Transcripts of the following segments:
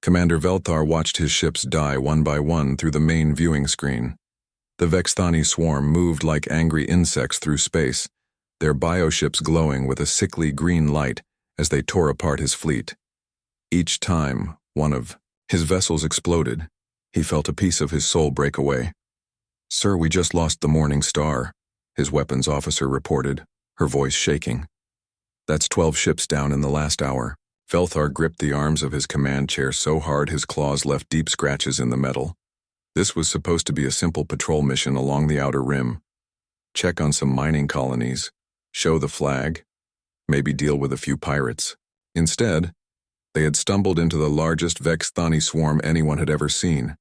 Commander Velthar watched his ships die one by one through the main viewing screen. The Vexthani swarm moved like angry insects through space, their bioships glowing with a sickly green light as they tore apart his fleet. Each time one of his vessels exploded, he felt a piece of his soul break away. "Sir, we just lost the Morning Star," his weapons officer reported, her voice shaking. "That's 12 ships down in the last hour." Velthar gripped the arms of his command chair so hard his claws left deep scratches in the metal. This was supposed to be a simple patrol mission along the outer rim. Check on some mining colonies, show the flag, maybe deal with a few pirates. Instead, they had stumbled into the largest Vexthani swarm anyone had ever seen.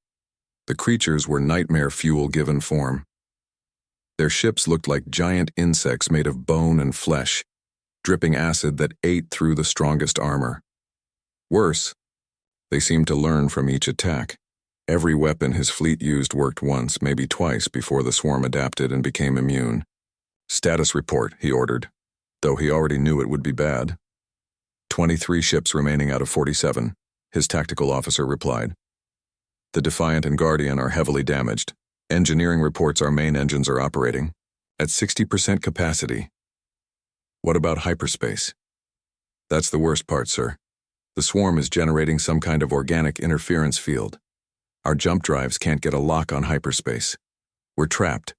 The creatures were nightmare fuel given form. Their ships looked like giant insects made of bone and flesh, dripping acid that ate through the strongest armor. Worse, they seemed to learn from each attack. Every weapon his fleet used worked once, maybe twice, before the swarm adapted and became immune. "Status report," he ordered, though he already knew it would be bad. 23 ships remaining out of 47, his tactical officer replied. "The Defiant and Guardian are heavily damaged. Engineering reports our main engines are operating at 60% capacity." "What about hyperspace?" "That's the worst part, sir. The swarm is generating some kind of organic interference field. Our jump drives can't get a lock on hyperspace. We're trapped."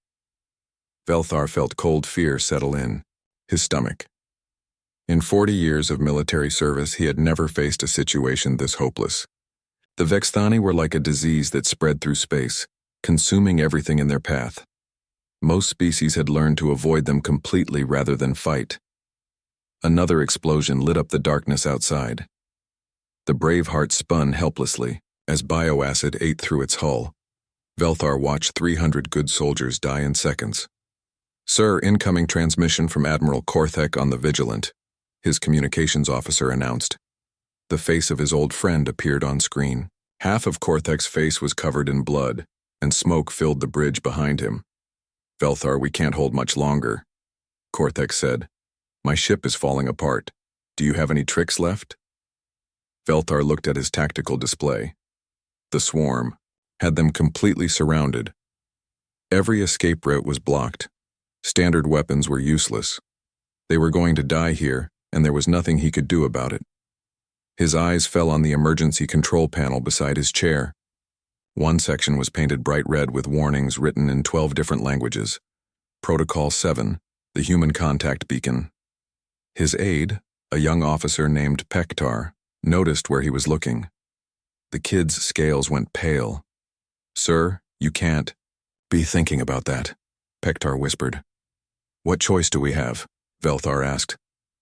Velthar felt cold fear settle in his stomach. In 40 years of military service, he had never faced a situation this hopeless. The Vexthani were like a disease that spread through space, consuming everything in their path. Most species had learned to avoid them completely rather than fight. Another explosion lit up the darkness outside. The Braveheart spun helplessly as bioacid ate through its hull. Velthar watched 300 good soldiers die in seconds. "Sir, incoming transmission from Admiral Korthek on the Vigilant," his communications officer announced. The face of his old friend appeared on screen. Half of Korthek's face was covered in blood, and smoke filled the bridge behind him. "Velthar, we can't hold much longer," Korthek said. "My ship is falling apart. Do you have any tricks left?" Velthar looked at his tactical display. The swarm had them completely surrounded. Every escape route was blocked. Standard weapons were useless. They were going to die here, and there was nothing he could do about it. His eyes fell on the emergency control panel beside his chair. One section was painted bright red with warnings written in 12 different languages. Protocol 7, the human contact beacon. His aide, a young officer named Pektar, noticed where he was looking. The kid's scales went pale. "Sir, you can't be thinking about that," Pektar whispered. "What choice do we have?" Velthar asked.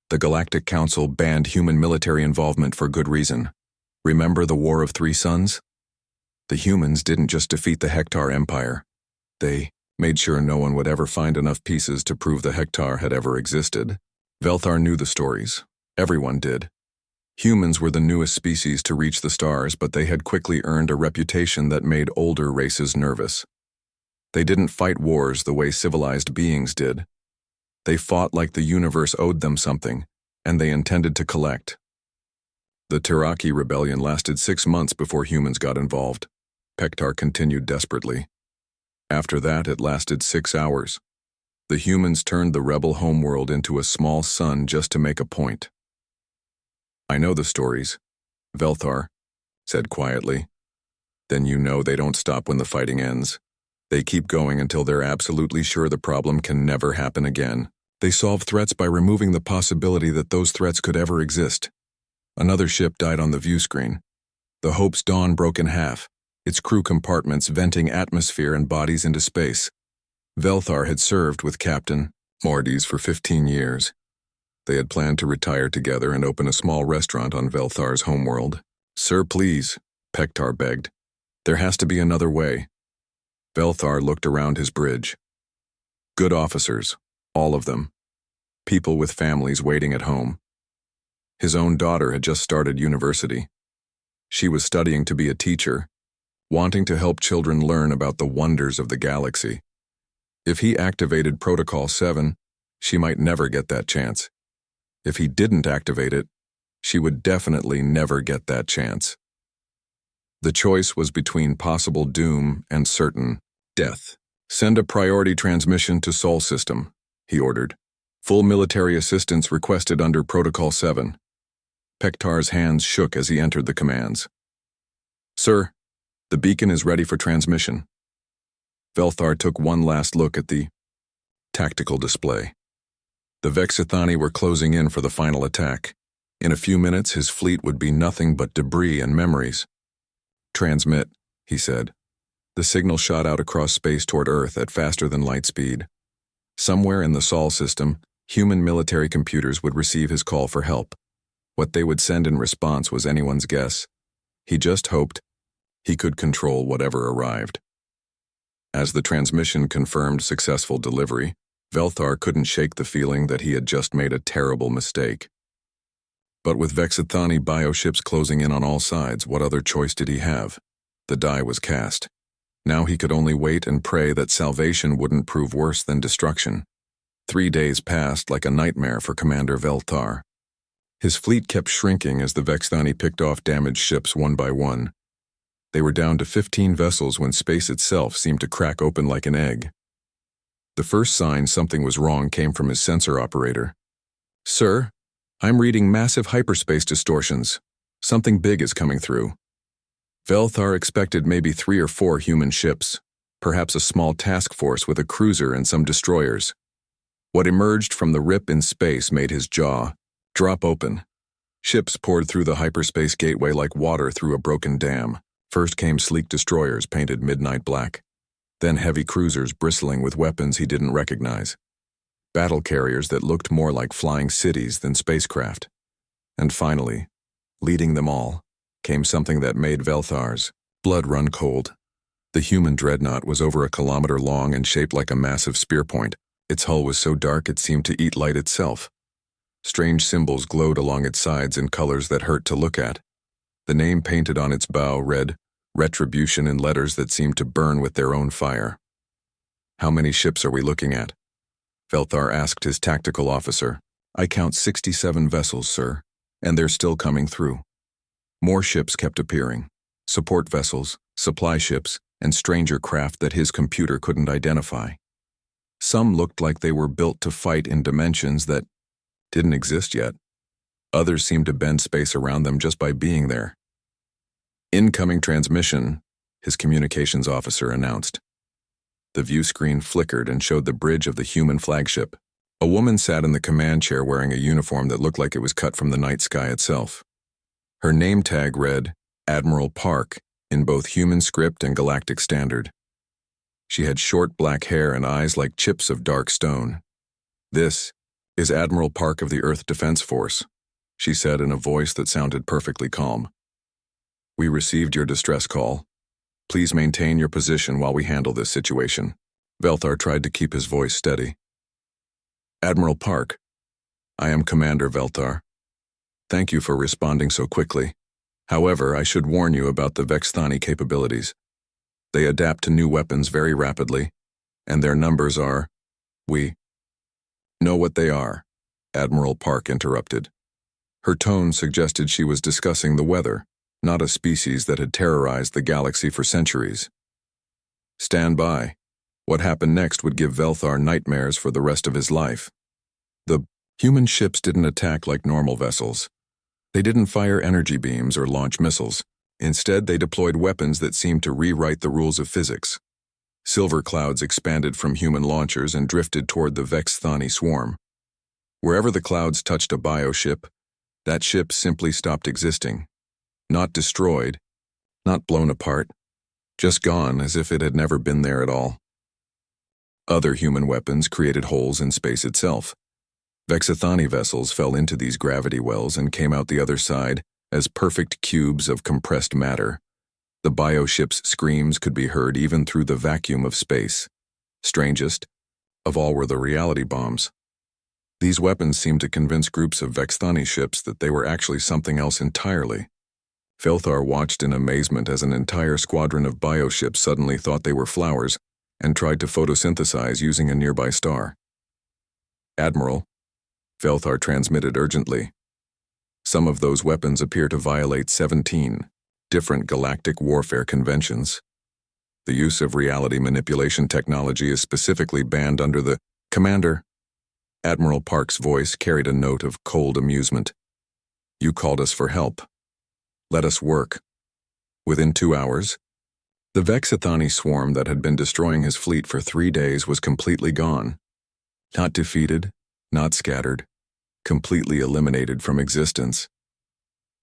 "The Galactic Council banned human military involvement for good reason. Remember the War of Three Suns? The humans didn't just defeat the Hektar Empire. They made sure no one would ever find enough pieces to prove the Hektar had ever existed." Velthar knew the stories. Everyone did. Humans were the newest species to reach the stars, but they had quickly earned a reputation that made older races nervous. They didn't fight wars the way civilized beings did. They fought like the universe owed them something, and they intended to collect. The Tiraki rebellion lasted 6 months before humans got involved, Pektar continued desperately. After that, it lasted 6 hours. The humans turned the rebel homeworld into a small sun just to make a point. "I know the stories," Velthar said quietly. "Then you know they don't stop when the fighting ends. They keep going until they're absolutely sure the problem can never happen again. They solve threats by removing the possibility that those threats could ever exist." Another ship died on the view screen. The Hope's Dawn broke in half, its crew compartments venting atmosphere and bodies into space. Velthar had served with Captain Mordes for 15 years. They had planned to retire together and open a small restaurant on Velthar's homeworld. "Sir, please," Pektar begged. "There has to be another way." Velthar looked around his bridge. Good officers, all of them. People with families waiting at home. His own daughter had just started university. She was studying to be a teacher, wanting to help children learn about the wonders of the galaxy. If he activated Protocol 7, she might never get that chance. If he didn't activate it, she would definitely never get that chance. The choice was between possible doom and certain death. "Send a priority transmission to Sol System," he ordered. "Full military assistance requested under Protocol 7. Pektar's hands shook as he entered the commands. "Sir, the beacon is ready for transmission." Velthar took one last look at the tactical display. The Vexithani were closing in for the final attack. In a few minutes, his fleet would be nothing but debris and memories. "Transmit," he said. The signal shot out across space toward Earth at faster than light speed. Somewhere in the Sol system, human military computers would receive his call for help. What they would send in response was anyone's guess. He just hoped he could control whatever arrived. As the transmission confirmed successful delivery, Velthar couldn't shake the feeling that he had just made a terrible mistake. But with Vexithani bioships closing in on all sides, what other choice did he have? The die was cast. Now he could only wait and pray that salvation wouldn't prove worse than destruction. 3 days passed like a nightmare for Commander Velthar. His fleet kept shrinking as the Vexithani picked off damaged ships one by one. They were down to 15 vessels when space itself seemed to crack open like an egg. The first sign something was wrong came from his sensor operator. "Sir, I'm reading massive hyperspace distortions. Something big is coming through." Velthar expected maybe 3 or 4 human ships, perhaps a small task force with a cruiser and some destroyers. What emerged from the rip in space made his jaw drop open. Ships poured through the hyperspace gateway like water through a broken dam. First came sleek destroyers painted midnight black. Then heavy cruisers bristling with weapons he didn't recognize. Battle carriers that looked more like flying cities than spacecraft. And finally, leading them all, came something that made Velthar's blood run cold. The human dreadnought was over a kilometer long and shaped like a massive spear point. Its hull was so dark it seemed to eat light itself. Strange symbols glowed along its sides in colors that hurt to look at. The name painted on its bow read Retribution in letters that seemed to burn with their own fire. "How many ships are we looking at?" Velthar asked his tactical officer. "I count 67 vessels, sir, and they're still coming through." More ships kept appearing. Support vessels, supply ships, and stranger craft that his computer couldn't identify. Some looked like they were built to fight in dimensions that didn't exist yet. Others seemed to bend space around them just by being there. "Incoming transmission," his communications officer announced. The view screen flickered and showed the bridge of the human flagship. A woman sat in the command chair wearing a uniform that looked like it was cut from the night sky itself. Her name tag read Admiral Park in both human script and galactic standard. She had short black hair and eyes like chips of dark stone. "This is Admiral Park of the Earth Defense Force," she said in a voice that sounded perfectly calm. "We received your distress call. Please maintain your position while we handle this situation." Velthar tried to keep his voice steady. "Admiral Park, I am Commander Velthar. Thank you for responding so quickly. However, I should warn you about the Vexithani capabilities. They adapt to new weapons very rapidly, and their numbers are... We know what they are," Admiral Park interrupted. Her tone suggested she was discussing the weather, not a species that had terrorized the galaxy for centuries. "Stand by. What happened next would give Velthar nightmares for the rest of his life." The human ships didn't attack like normal vessels. They didn't fire energy beams or launch missiles. Instead, they deployed weapons that seemed to rewrite the rules of physics. Silver clouds expanded from human launchers and drifted toward the Vexithani swarm. Wherever the clouds touched a bioship, that ship simply stopped existing. Not destroyed, not blown apart, just gone as if it had never been there at all. Other human weapons created holes in space itself. Vexithani vessels fell into these gravity wells and came out the other side as perfect cubes of compressed matter. The bioship's screams could be heard even through the vacuum of space. Strangest of all were the reality bombs. These weapons seemed to convince groups of Vexithani ships that they were actually something else entirely. Velthar watched in amazement as an entire squadron of bioships suddenly thought they were flowers and tried to photosynthesize using a nearby star. "Admiral," Velthar transmitted urgently. "Some of those weapons appear to violate 17. different galactic warfare conventions. The use of reality manipulation technology is specifically banned under the Commander. Admiral Park's voice carried a note of cold amusement. You called us for help. Let us work. Within 2 hours, the Vexathani swarm that had been destroying his fleet for 3 days was completely gone. Not defeated, not scattered, completely eliminated from existence.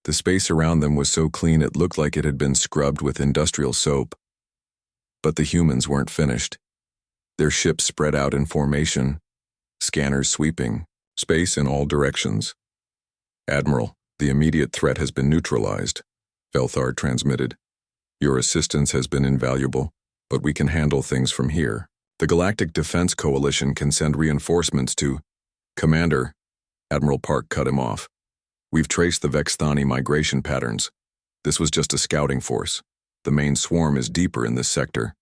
The space around them was so clean it looked like it had been scrubbed with industrial soap. But the humans weren't finished. Their ships spread out in formation, scanners sweeping, space in all directions. Admiral, the immediate threat has been neutralized, Velthar transmitted. Your assistance has been invaluable, but we can handle things from here. The Galactic Defense Coalition can send reinforcements to... Commander, Admiral Park cut him off. We've traced the Vexthani migration patterns. This was just a scouting force. The main swarm is deeper in this sector.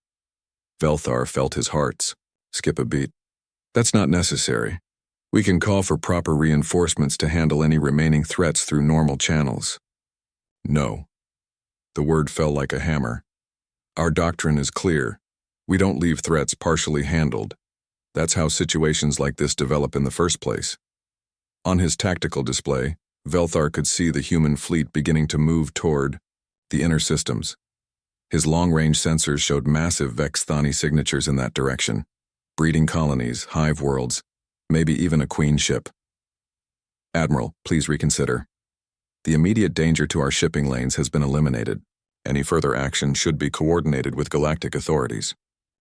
Velthar felt his heart skip a beat. That's not necessary. We can call for proper reinforcements to handle any remaining threats through normal channels. No. The word fell like a hammer. Our doctrine is clear. We don't leave threats partially handled. That's how situations like this develop in the first place. On his tactical display, Velthar could see the human fleet beginning to move toward the inner systems. His long-range sensors showed massive Vexthani signatures in that direction. Breeding colonies, hive worlds, maybe even a queen ship. Admiral, please reconsider. The immediate danger to our shipping lanes has been eliminated. Any further action should be coordinated with galactic authorities.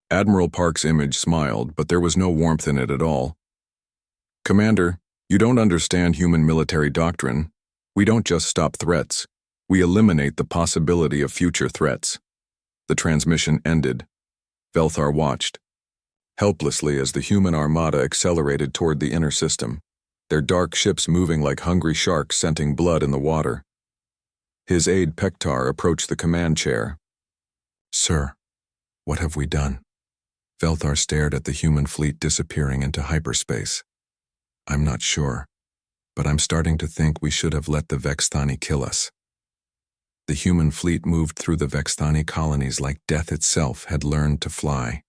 Admiral Park's image smiled, but there was no warmth in it at all. Commander, you don't understand human military doctrine. We don't just stop threats. We eliminate the possibility of future threats. The transmission ended. Velthar watched, helplessly as the human armada accelerated toward the inner system, their dark ships moving like hungry sharks scenting blood in the water. His aide Pektar approached the command chair. Sir, what have we done? Velthar stared at the human fleet disappearing into hyperspace. I'm not sure, but I'm starting to think we should have let the Vexthani kill us. The human fleet moved through the Vexthani colonies like death itself had learned to fly.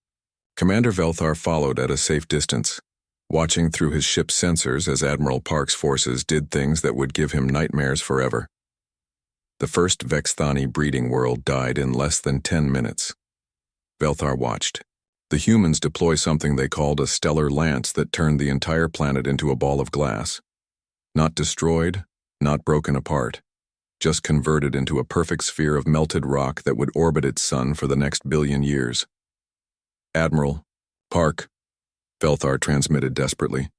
Commander Velthar followed at a safe distance, watching through his ship's sensors as Admiral Park's forces did things that would give him nightmares forever. The first Vexthani breeding world died in less than 10 minutes. Velthar watched. The humans deploy something they called a stellar lance that turned the entire planet into a ball of glass. Not destroyed, not broken apart, just converted into a perfect sphere of melted rock that would orbit its sun for the next billion years. Admiral Park, Velthar transmitted desperately.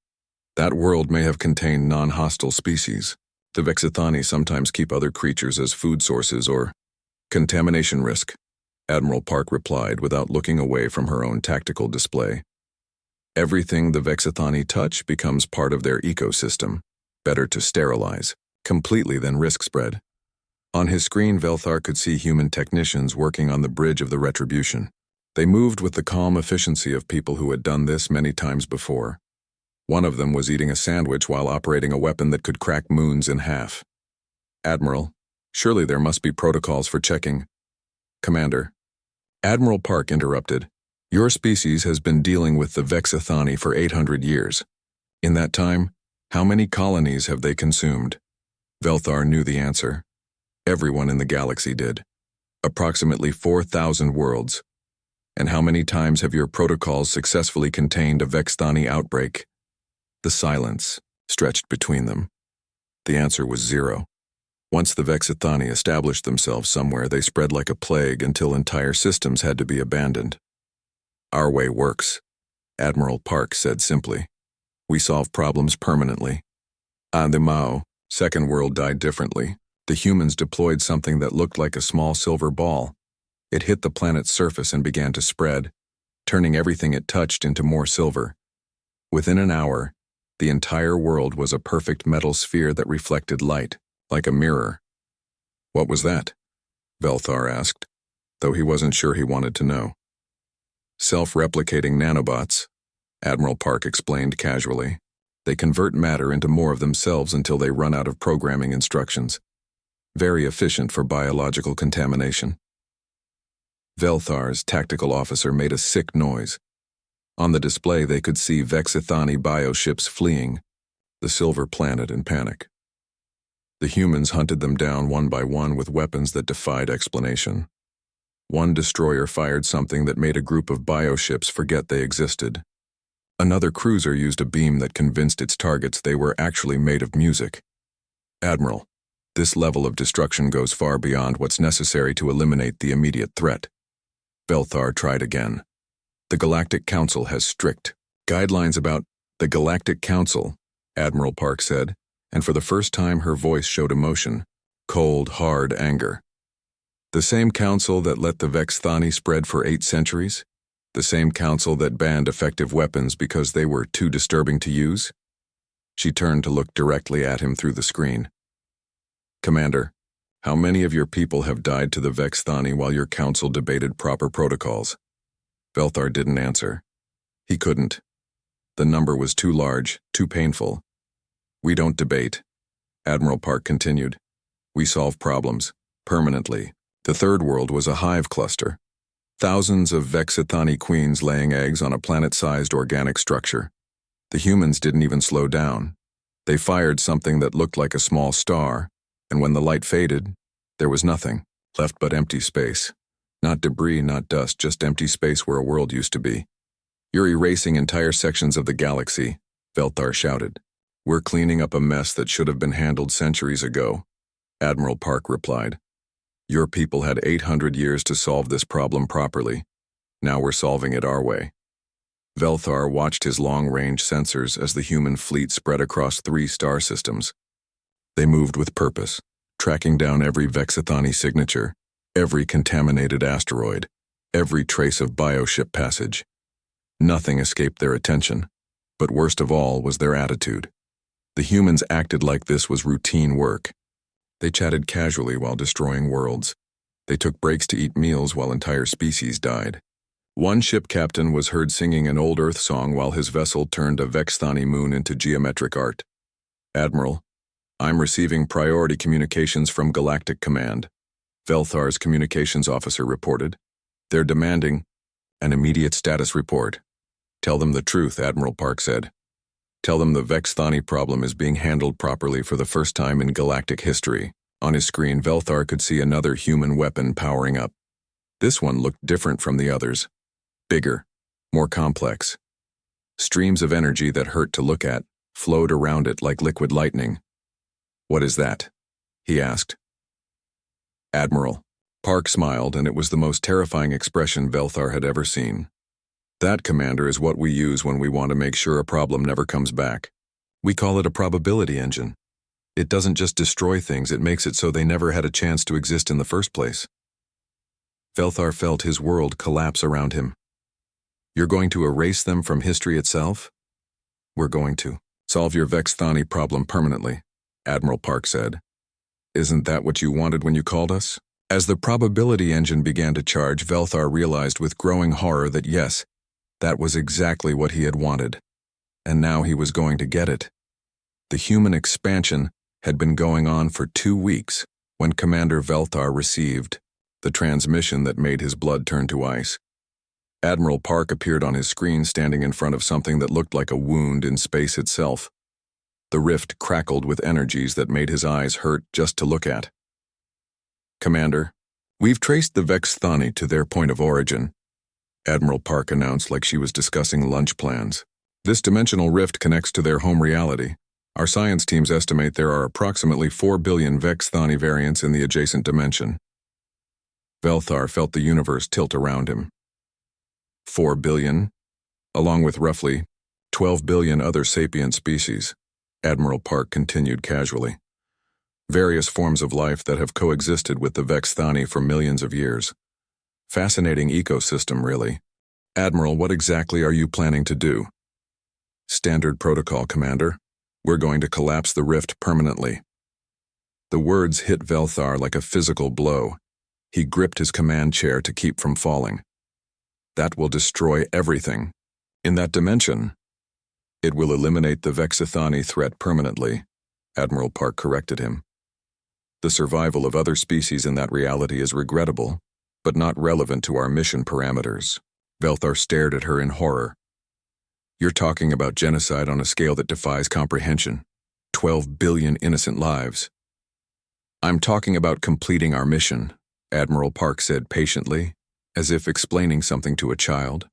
That world may have contained non-hostile species. The Vexathani sometimes keep other creatures as food sources or contamination risk, Admiral Park replied without looking away from her own tactical display. Everything the Vexathani touch becomes part of their ecosystem. Better to sterilize completely than risk spread. On his screen, Velthar could see human technicians working on the bridge of the retribution. They moved with the calm efficiency of people who had done this many times before. One of them was eating a sandwich while operating a weapon that could crack moons in half. Admiral, surely there must be protocols for checking. Commander. Admiral Park interrupted. Your species has been dealing with the Vexathani for 800 years. In that time, how many colonies have they consumed? Velthar knew the answer. Everyone in the galaxy did. Approximately 4,000 worlds. And how many times have your protocols successfully contained a Vexthani outbreak? The silence stretched between them. The answer was 0. Once the Vexathani established themselves somewhere, they spread like a plague until entire systems had to be abandoned. Our way works, Admiral Park said simply. We solve problems permanently. On the Mao, Second World died differently. The humans deployed something that looked like a small silver ball. It hit the planet's surface and began to spread, turning everything it touched into more silver. Within an hour, the entire world was a perfect metal sphere that reflected light, like a mirror. What was that? Velthar asked, though he wasn't sure he wanted to know. Self-replicating nanobots, Admiral Park explained casually. They convert matter into more of themselves until they run out of programming instructions. very efficient for biological contamination. Velthar's tactical officer made a sick noise. On the display they could see Vexithani bioships fleeing the Silver Planet in panic. The humans hunted them down one by one with weapons that defied explanation. One destroyer fired something that made a group of bioships forget they existed. Another cruiser used a beam that convinced its targets they were actually made of music. Admiral, this level of destruction goes far beyond what's necessary to eliminate the immediate threat. Velthar tried again. The Galactic Council has strict guidelines about the Galactic Council, Admiral Park said, and for the first time her voice showed emotion, cold, hard anger. The same council that let the Vexthani spread for 8 centuries? The same council that banned effective weapons because they were too disturbing to use? She turned to look directly at him through the screen. Commander, how many of your people have died to the Vexthani while your council debated proper protocols? Velthar didn't answer. He couldn't. The number was too large, too painful. We don't debate, Admiral Park continued. We solve problems, permanently. The Third World was a hive cluster. Thousands of Vexithani queens laying eggs on a planet-sized organic structure. The humans didn't even slow down. They fired something that looked like a small star, and when the light faded, there was nothing left but empty space. Not debris, not dust, just empty space where a world used to be. You're erasing entire sections of the galaxy, Velthar shouted. We're cleaning up a mess that should have been handled centuries ago, Admiral Park replied. Your people had 800 years to solve this problem properly. Now we're solving it our way. Velthar watched his long-range sensors as the human fleet spread across 3 star systems. They moved with purpose, tracking down every Vexithani signature, every contaminated asteroid, every trace of bioship passage. Nothing escaped their attention, but worst of all was their attitude. The humans acted like this was routine work. They chatted casually while destroying worlds. They took breaks to eat meals while entire species died. One ship captain was heard singing an old Earth song while his vessel turned a Vexthani moon into geometric art. Admiral, I'm receiving priority communications from Galactic Command, Velthar's communications officer reported. They're demanding an immediate status report. Tell them the truth, Admiral Park said. Tell them the Vexthani problem is being handled properly for the first time in galactic history. On his screen, Velthar could see another human weapon powering up. This one looked different from the others. Bigger, more complex. Streams of energy that hurt to look at flowed around it like liquid lightning. What is that? He asked. Admiral. Park smiled, and it was the most terrifying expression Velthar had ever seen. That, Commander, is what we use when we want to make sure a problem never comes back. We call it a probability engine. It doesn't just destroy things, it makes it so they never had a chance to exist in the first place. Velthar felt his world collapse around him. You're going to erase them from history itself? We're going to solve your Vexthani problem permanently, Admiral Park said. Isn't that what you wanted when you called us? As the probability engine began to charge, Velthar realized with growing horror that yes, that was exactly what he had wanted. And now he was going to get it. The human expansion had been going on for 2 weeks when Commander Velthar received the transmission that made his blood turn to ice. Admiral Park appeared on his screen standing in front of something that looked like a wound in space itself. The rift crackled with energies that made his eyes hurt just to look at. Commander, we've traced the Vexthani to their point of origin, Admiral Park announced like she was discussing lunch plans. This dimensional rift connects to their home reality. Our science teams estimate there are approximately 4 billion Vexthani variants in the adjacent dimension. Velthar felt the universe tilt around him. 4 billion, along with roughly 12 billion other sapient species, Admiral Park continued casually. Various forms of life that have coexisted with the Vexthani for millions of years. Fascinating ecosystem, really. Admiral, what exactly are you planning to do? Standard protocol, Commander. We're going to collapse the rift permanently. The words hit Velthar like a physical blow. He gripped his command chair to keep from falling. That will destroy everything. In that dimension, it will eliminate the Vexithani threat permanently, Admiral Park corrected him. The survival of other species in that reality is regrettable, but not relevant to our mission parameters. Velthar stared at her in horror. You're talking about genocide on a scale that defies comprehension. 12 billion innocent lives. I'm talking about completing our mission, Admiral Park said patiently, as if explaining something to a child.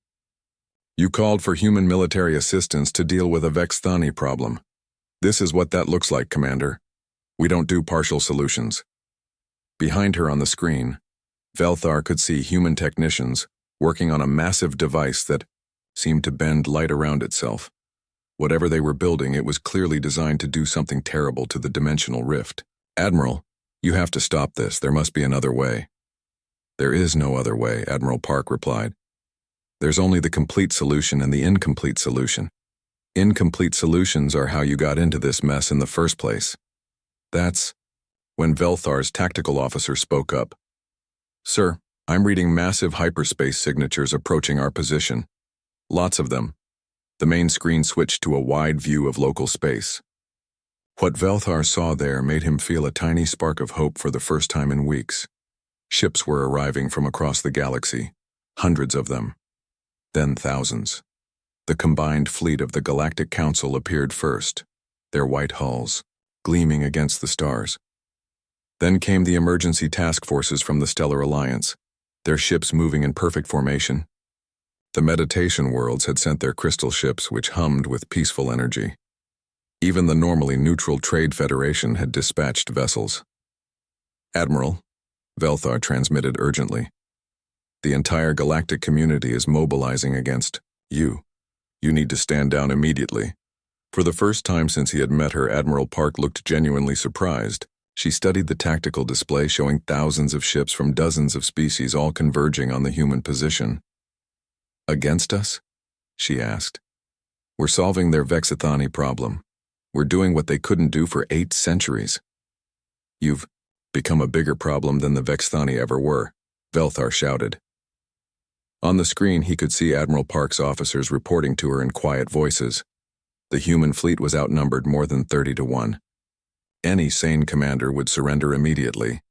You called for human military assistance to deal with a Vexthani problem. This is what that looks like, Commander. We don't do partial solutions. Behind her on the screen, Velthar could see human technicians working on a massive device that seemed to bend light around itself. Whatever they were building, it was clearly designed to do something terrible to the dimensional rift. Admiral, you have to stop this. There must be another way. There is no other way, Admiral Park replied. There's only the complete solution and the incomplete solution. Incomplete solutions are how you got into this mess in the first place. That's when Velthar's tactical officer spoke up. Sir, I'm reading massive hyperspace signatures approaching our position. Lots of them. The main screen switched to a wide view of local space. What Velthar saw there made him feel a tiny spark of hope for the first time in weeks. Ships were arriving from across the galaxy, hundreds of them, then thousands. The combined fleet of the Galactic Council appeared first, their white hulls gleaming against the stars. Then came the emergency task forces from the Stellar Alliance, their ships moving in perfect formation. The meditation worlds had sent their crystal ships, which hummed with peaceful energy. Even the normally neutral Trade Federation had dispatched vessels. Admiral, Velthar transmitted urgently. The entire galactic community is mobilizing against you. You need to stand down immediately. For the first time since he had met her, Admiral Park looked genuinely surprised. She studied the tactical display showing thousands of ships from dozens of species all converging on the human position. Against us? She asked. We're solving their Vexithani problem. We're doing what they couldn't do for 8 centuries. You've become a bigger problem than the Vexthani ever were, Velthar shouted. On the screen, he could see Admiral Park's officers reporting to her in quiet voices. The human fleet was outnumbered more than 30-1. Any sane commander would surrender immediately.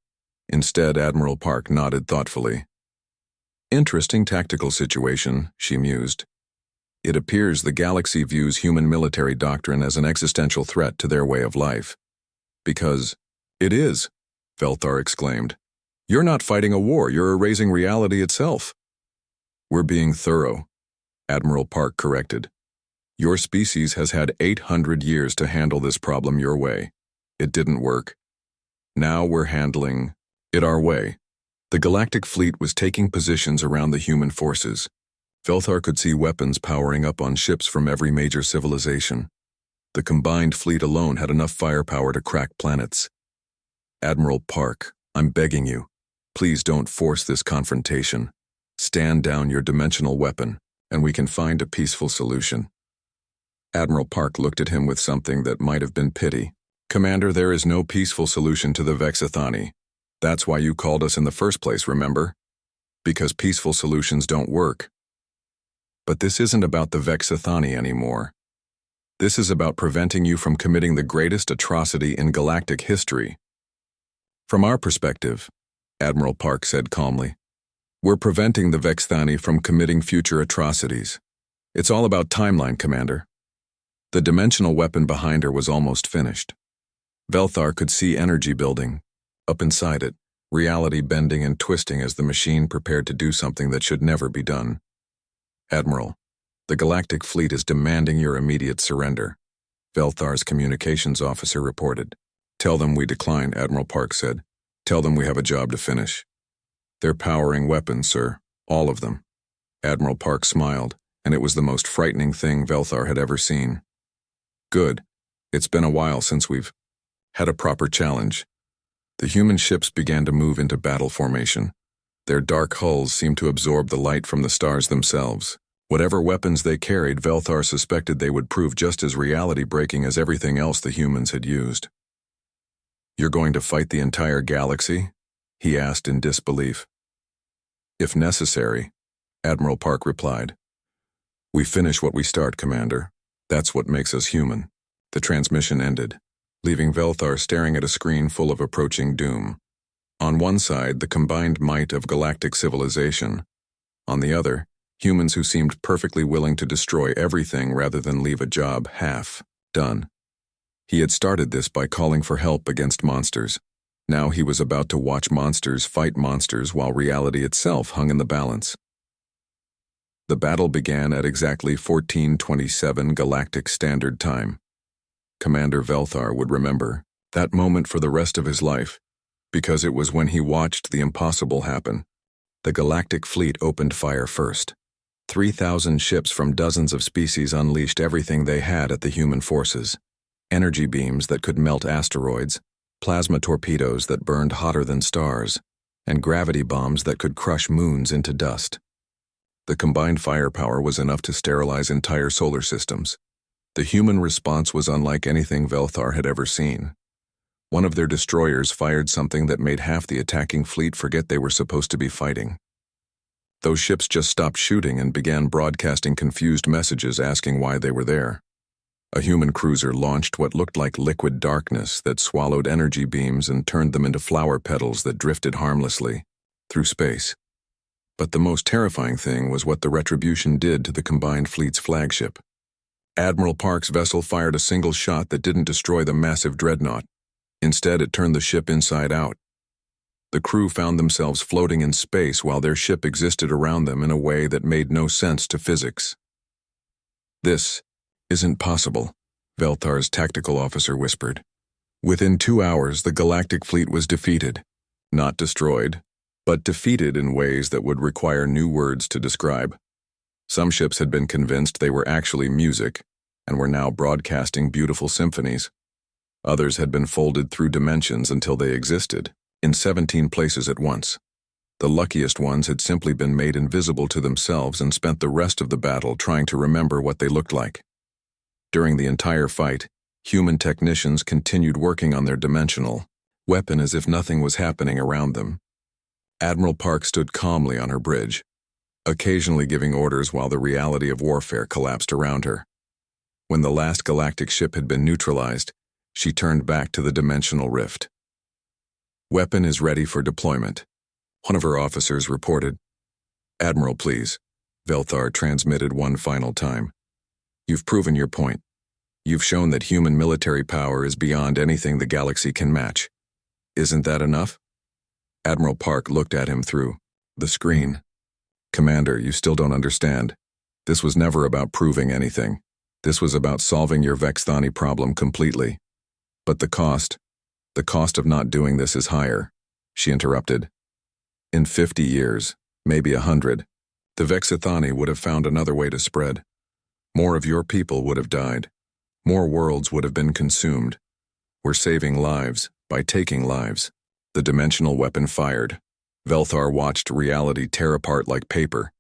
Instead, Admiral Park nodded thoughtfully. Interesting tactical situation, she mused. It appears the galaxy views human military doctrine as an existential threat to their way of life. Because it is, Velthar exclaimed. You're not fighting a war, you're erasing reality itself. We're being thorough, Admiral Park corrected. Your species has had 800 years to handle this problem your way. It didn't work. Now we're handling it our way. The galactic fleet was taking positions around the human forces. Velthar could see weapons powering up on ships from every major civilization. The combined fleet alone had enough firepower to crack planets. Admiral Park, I'm begging you, please don't force this confrontation. Stand down your dimensional weapon, and we can find a peaceful solution. Admiral Park looked at him with something that might have been pity. Commander, there is no peaceful solution to the Vexithani. That's why you called us in the first place, remember? Because peaceful solutions don't work. But this isn't about the Vexithani anymore. This is about preventing you from committing the greatest atrocity in galactic history. From our perspective, Admiral Park said calmly, we're preventing the Vexithani from committing future atrocities. It's all about timeline, Commander. The dimensional weapon behind her was almost finished. Velthar could see energy building. Up inside it, reality bending and twisting as the machine prepared to do something that should never be done. Admiral, the Galactic Fleet is demanding your immediate surrender, Velthar's communications officer reported. Tell them we decline, Admiral Park said. Tell them we have a job to finish. They're powering weapons, sir. All of them. Admiral Park smiled, and it was the most frightening thing Velthar had ever seen. Good. It's been a while since we've had a proper challenge. The human ships began to move into battle formation. Their dark hulls seemed to absorb the light from the stars themselves. Whatever weapons they carried, Velthar suspected they would prove just as reality-breaking as everything else the humans had used. You're going to fight the entire galaxy? He asked in disbelief. If necessary, Admiral Park replied. We finish what we start, Commander. That's what makes us human. The transmission ended. leaving Velthar staring at a screen full of approaching doom. On one side, the combined might of galactic civilization. On the other, humans who seemed perfectly willing to destroy everything rather than leave a job half done. He had started this by calling for help against monsters. Now he was about to watch monsters fight monsters while reality itself hung in the balance. The battle began at exactly 14:27 Galactic Standard Time. Commander Velthar would remember that moment for the rest of his life, because it was when he watched the impossible happen. The Galactic Fleet opened fire first. 3,000 ships from dozens of species unleashed everything they had at the human forces. Energy beams that could melt asteroids, plasma torpedoes that burned hotter than stars, and gravity bombs that could crush moons into dust. The combined firepower was enough to sterilize entire solar systems. The human response was unlike anything Velthar had ever seen. One of their destroyers fired something that made half the attacking fleet forget they were supposed to be fighting. Those ships just stopped shooting and began broadcasting confused messages asking why they were there. A human cruiser launched what looked like liquid darkness that swallowed energy beams and turned them into flower petals that drifted harmlessly through space. But the most terrifying thing was what the retribution did to the combined fleet's flagship. Admiral Park's vessel fired a single shot that didn't destroy the massive dreadnought. Instead, it turned the ship inside out. The crew found themselves floating in space while their ship existed around them in a way that made no sense to physics. "This isn't possible," Velthar's tactical officer whispered. Within 2 hours, the Galactic Fleet was defeated. Not destroyed, but defeated in ways that would require new words to describe. Some ships had been convinced they were actually music and were now broadcasting beautiful symphonies. Others had been folded through dimensions until they existed, in 17 places at once. The luckiest ones had simply been made invisible to themselves and spent the rest of the battle trying to remember what they looked like. During the entire fight, human technicians continued working on their dimensional weapon as if nothing was happening around them. Admiral Park stood calmly on her bridge, occasionally giving orders while the reality of warfare collapsed around her. When the last galactic ship had been neutralized, she turned back to the dimensional rift. "Weapon is ready for deployment," one of her officers reported. "Admiral, please," Velthar transmitted one final time. "You've proven your point. You've shown that human military power is beyond anything the galaxy can match. Isn't that enough?" Admiral Park looked at him through the screen. "Commander, you still don't understand. This was never about proving anything. This was about solving your Vexthani problem completely. But the cost of not doing this is higher," she interrupted. "In 50 years, maybe 100, the Vexithani would have found another way to spread. More of your people would have died. More worlds would have been consumed. We're saving lives by taking lives." The dimensional weapon fired. Velthar watched reality tear apart like paper.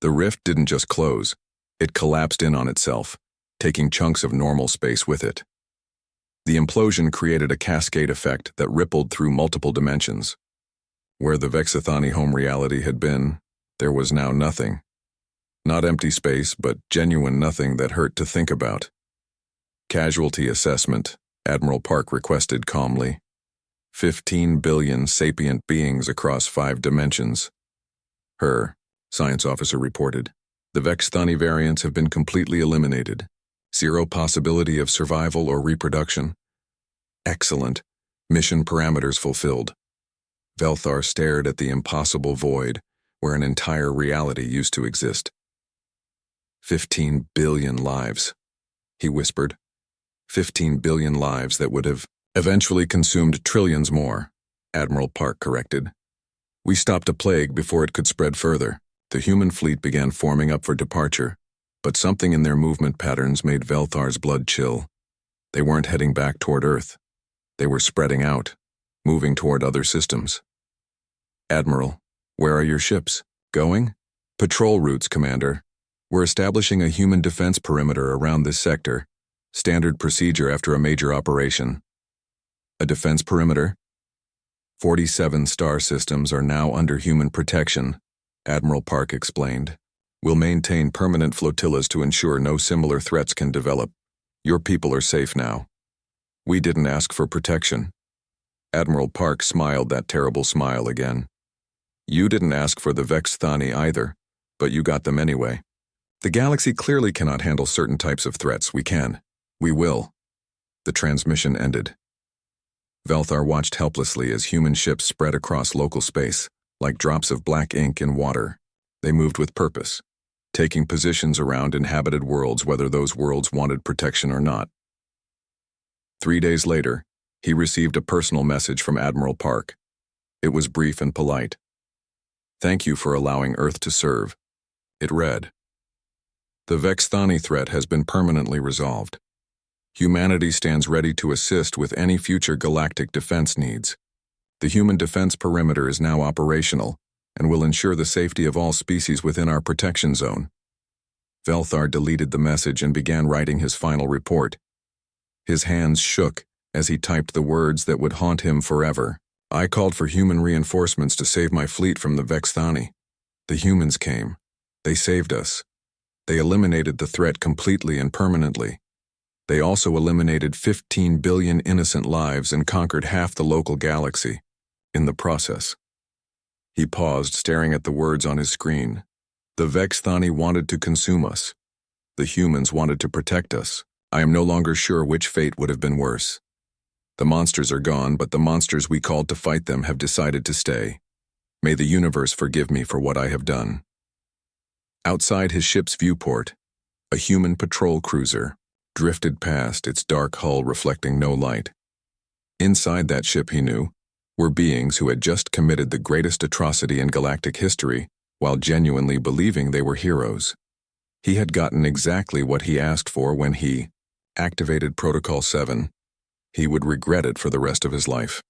The rift didn't just close, it collapsed in on itself, taking chunks of normal space with it. The implosion created a cascade effect that rippled through multiple dimensions. Where the Vexithani home reality had been, there was now nothing. Not empty space, but genuine nothing that hurt to think about. "Casualty assessment," Admiral Park requested calmly. 15 billion sapient beings across 5 dimensions. "Her," science officer reported. "The Vexthani variants have been completely eliminated. 0 possibility of survival or reproduction." "Excellent. Mission parameters fulfilled." Velthar stared at the impossible void where an entire reality used to exist. 15 billion lives, he whispered. 15 billion lives that would have eventually consumed trillions more, Admiral Park corrected. "We stopped a plague before it could spread further." The human fleet began forming up for departure, but something in their movement patterns made Velthar's blood chill. They weren't heading back toward Earth. They were spreading out, moving toward other systems. "Admiral, where are your ships? Going?" "Patrol routes, Commander. We're establishing a human defense perimeter around this sector. Standard procedure after a major operation." "A defense perimeter?" 47 star systems are now under human protection, Admiral Park explained. "We'll maintain permanent flotillas to ensure no similar threats can develop. Your people are safe now." We didn't ask for protection. Admiral Park smiled that terrible smile again. You didn't ask for the Vexthani either, but you got them anyway. The galaxy clearly cannot handle certain types of threats. We can. We will. The transmission ended. Velthar watched helplessly as human ships spread across local space, like drops of black ink in water. They moved with purpose, taking positions around inhabited worlds whether those worlds wanted protection or not. 3 days later, he received a personal message from Admiral Park. It was brief and polite. Thank you for allowing Earth to serve. It read, the Vexthani threat has been permanently resolved. Humanity stands ready to assist with any future galactic defense needs. The human defense perimeter is now operational and will ensure the safety of all species within our protection zone. Velthar deleted the message and began writing his final report. His hands shook as he typed the words that would haunt him forever. I called for human reinforcements to save my fleet from the Vexthani. The humans came. They saved us. They eliminated the threat completely and permanently. They also eliminated 15 billion innocent lives and conquered half the local galaxy in the process. He paused, staring at the words on his screen. The Vexthani wanted to consume us. The humans wanted to protect us. I am no longer sure which fate would have been worse. The monsters are gone, but the monsters we called to fight them have decided to stay. May the universe forgive me for what I have done. Outside his ship's viewport, a human patrol cruiser drifted past, its dark hull reflecting no light. Inside that ship, he knew, were beings who had just committed the greatest atrocity in galactic history while genuinely believing they were heroes. He had gotten exactly what he asked for when he activated Protocol 7. He would regret it for the rest of his life.